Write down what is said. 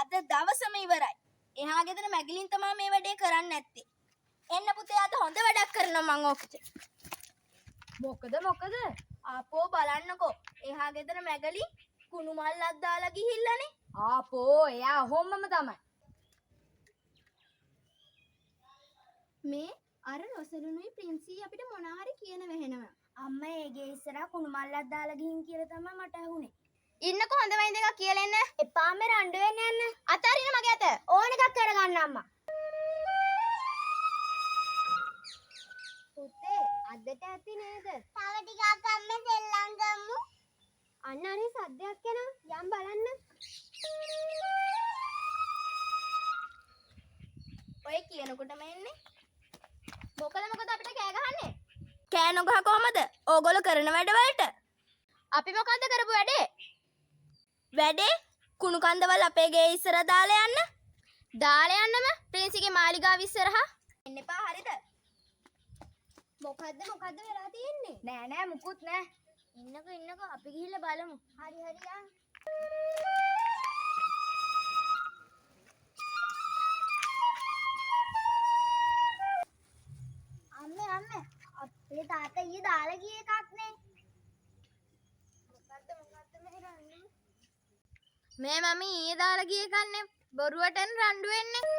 අද දවසම ඉවරයි. එහා ගෙදර මැගලින් තමයි මේ වැඩේ කරන්න නැත්තේ. එන්න පුතේ අද හොඳ වැඩක් කරනවා මං ඕකට. මොකද? ආපෝ බලන්නකෝ. එහා ගෙදර මැගලි කුණු මල්ලක් දාලා ගිහිල්ලානේ. ආපෝ එයා හොම්මම තමයි. මේ අර රොසලුනුයි ප්‍රින්සි අපිට මොනවා හරි කියන වෙහෙනවා. අම්මා ඒගේ ඉස්සරහා කුණු මල්ලක් දාලා ගිහින් කියලා තමයි මට අහුනේ. ඉන්නකෝ හොඳ වයින් දෙකක් කියලා එන්න. එපා මේ රණ්ඩු වෙන්න යන්න. අතාරින්න මගේ අත. ඕන එකක් කරගන්න අම්මා. පුතේ අදට ඇති නේද? තව ටිකක් අම්මේ සෙල්ලම් ගමු. අන්න අනේ සද්දයක් එනවා. යම් බලන්න. ඔය කියනකොටම එන්නේ. මොකද අපිට කෑ ගහන්නේ? කෑ නොගහ කොහමද? ඕගොල්ලෝ කරන වැඩවලට. අපි මොකද්ද කරපු වැඩේ? වැඩේ කුණු කන්දවල අපේ ගේ ඉස්සර දාලා යන්න. දාලා යන්නම ප්‍රින්සිගේ මාලිගාව ඉස්සරහා. එන්න එපා හරිද? මොකද්ද වෙලා තියෙන්නේ? නෑ මුකුත් නෑ. ඉන්නකෝ අපි ගිහිල්ලා බලමු. හරි යන්. අම්මේ අපේ තාත්තා ඊයේ දාලා ගිය එකක් නේ. මොකද්ද මේ රණ්ඩු? මේ මම ඊයේ දාලා ගිය එකක් නේ. බොරුවටන් රණ්ඩු වෙන්නේ.